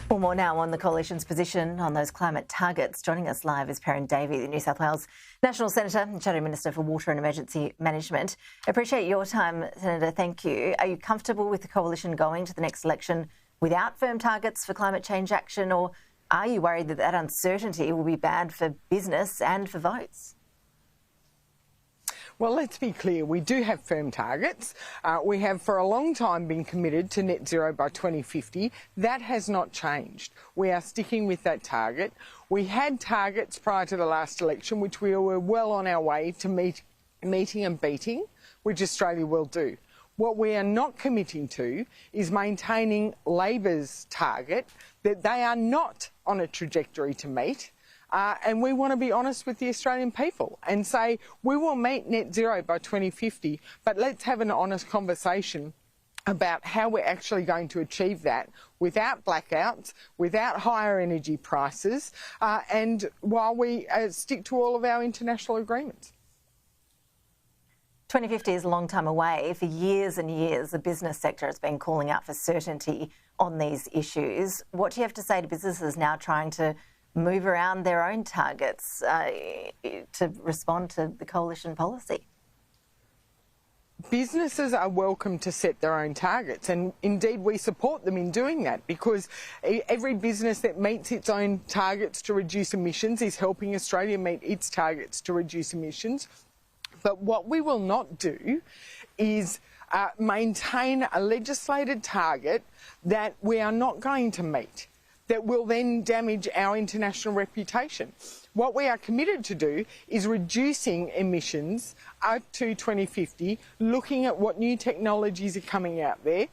Well, more now on the Coalition's position on those climate targets. Joining us live is Perin Davey, the New South Wales National Senator and Shadow Minister for Water and Emergency Management. Appreciate your time, Senator. Thank you. Are you comfortable with the Coalition going to the next election without firm targets for climate change action, or are you worried that that uncertainty will be bad for business and for votes? Well, let's be clear, we do have firm targets. We have for a long time been committed to net zero by 2050. That has not changed. We are sticking with that target. We had targets prior to the last election, which we were well on our way to meeting and beating, which Australia will do. What we are not committing to is maintaining Labor's target that they are not on a trajectory to meet. And we want to be honest with the Australian people and say we will meet net zero by 2050, but let's have an honest conversation about how we're actually going to achieve that without blackouts, without higher energy prices, and while we stick to all of our international agreements. 2050 is a long time away. For years and years, the business sector has been calling out for certainty on these issues. What do you have to say to businesses now trying to move around their own targets to respond to the Coalition policy? Businesses are welcome to set their own targets, and indeed we support them in doing that, because every business that meets its own targets to reduce emissions is helping Australia meet its targets to reduce emissions. But what we will not do is maintain a legislated target that we are not going to meet, that will then damage our international reputation. What we are committed to do is reducing emissions up to 2050, looking at what new technologies are coming out there,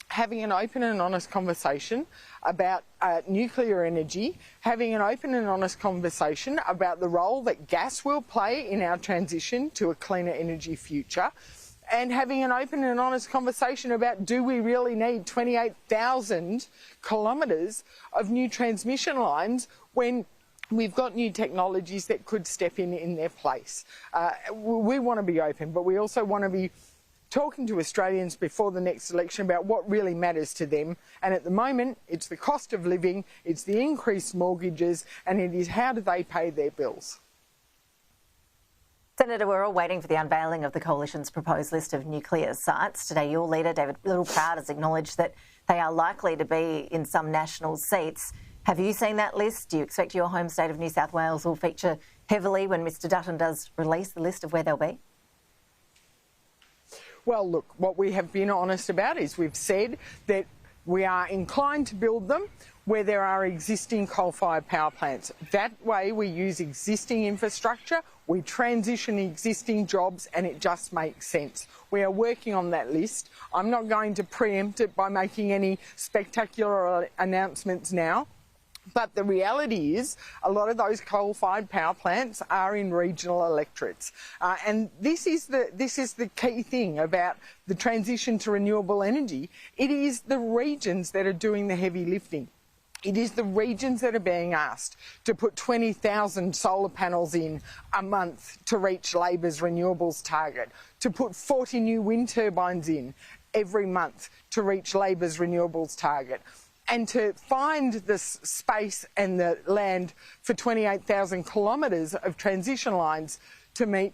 having an open and honest conversation about nuclear energy, having an open and honest conversation about the role that gas will play in our transition to a cleaner energy future, and having an open and honest conversation about, do we really need 28,000 kilometres of new transmission lines when we've got new technologies that could step in their place? We want to be open, but we also want to be talking to Australians before the next election about what really matters to them. And at the moment, it's the cost of living, it's the increased mortgages, and it is how do they pay their bills. Senator, we're all waiting for the unveiling of the Coalition's proposed list of nuclear sites. Today, your leader, David Littleproud, has acknowledged that they are likely to be in some national seats. Have you seen that list? Do you expect your home state of New South Wales will feature heavily when Mr Dutton does release the list of where they'll be? Well, look, what we have been honest about is we've said that we are inclined to build them where there are existing coal-fired power plants. That way we use existing infrastructure, we transition existing jobs, and it just makes sense. We are working on that list. I'm not going to preempt it by making any spectacular announcements now. But the reality is a lot of those coal-fired power plants are in regional electorates. And this is the key thing about the transition to renewable energy. It is the regions that are doing the heavy lifting. It is the regions that are being asked to put 20,000 solar panels in a month to reach Labor's renewables target, to put 40 new wind turbines in every month to reach Labor's renewables target, and to find the space and the land for 28,000 kilometres of transition lines to meet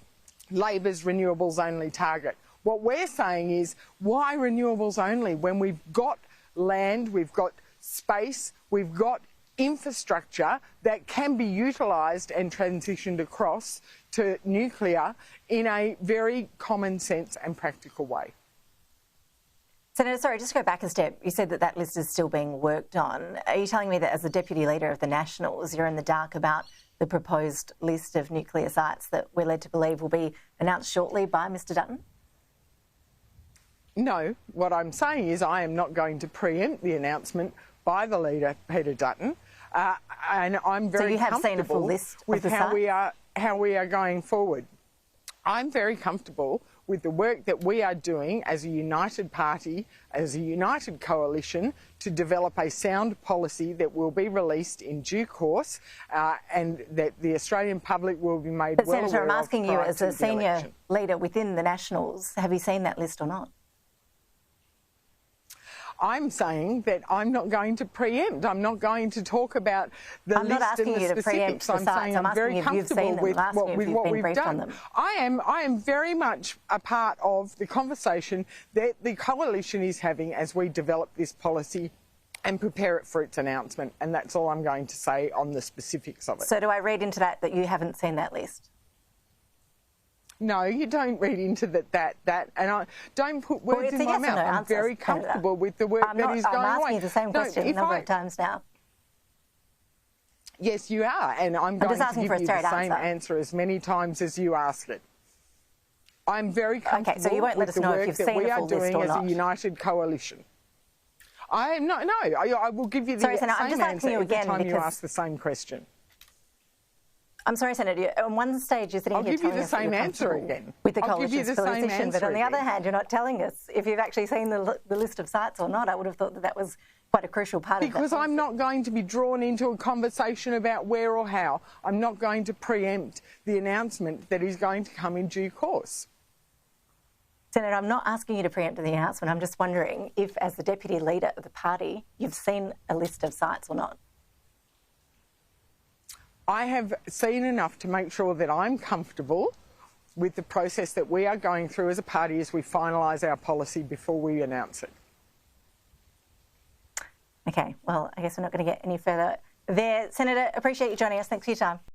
Labor's renewables only target. What we're saying is, why renewables only when we've got land, we've got space, we've got infrastructure that can be utilised and transitioned across to nuclear in a very common sense and practical way. Senator, sorry, just go back a step. You said that that list is still being worked on. Are you telling me that as the Deputy Leader of the Nationals, you're in the dark about the proposed list of nuclear sites that we're led to believe will be announced shortly by Mr Dutton? No, what I'm saying is I am not going to preempt the announcement by the leader, Peter Dutton, and I'm very comfortable with how we are going forward. I'm very comfortable with the work that we are doing as a united party, as a united coalition, to develop a sound policy that will be released in due course and that the Australian public will be made well aware of. But Senator, I'm asking you as a senior leader within the Nationals, have you seen that list or not? I'm saying that I'm not going to preempt. I'm not going to talk about the I'm list not asking and the you to preempt specifics. the I'm sites. saying I'm I'm very asking if you've comfortable seen them. with I'm asking if you've what been we've briefed on done. them. I am very much a part of the conversation that the coalition is having as we develop this policy and prepare it for its announcement. And that's all I'm going to say on the specifics of it. So do I read into that you haven't seen that list? No, you don't read into that, and I don't put words in my mouth. I'm very comfortable with the work that is going on. I'm asking you the same question a number of times now. Yes, you are, and I'm going to give you the same answer as many times as you ask it. I'm very comfortable so you won't let us know if you've seen a full list or not. with the work that we are doing as a united coalition. I will give you the same answer every time you ask the same question. I'm sorry, Senator. On one stage, you're sitting here telling us that you're comfortable with the coalition's position, but on the other hand, you're not telling us if you've actually seen the list of sites or not. I would have thought that was quite a crucial part of that. Because I'm not going to be drawn into a conversation about where or how. I'm not going to preempt the announcement that is going to come in due course. Senator, I'm not asking you to preempt the announcement. I'm just wondering if, as the Deputy Leader of the party, you've seen a list of sites or not. I have seen enough to make sure that I'm comfortable with the process that we are going through as a party as we finalise our policy before we announce it. Okay, well, I guess we're not going to get any further there. Senator, appreciate you joining us. Thanks for your time.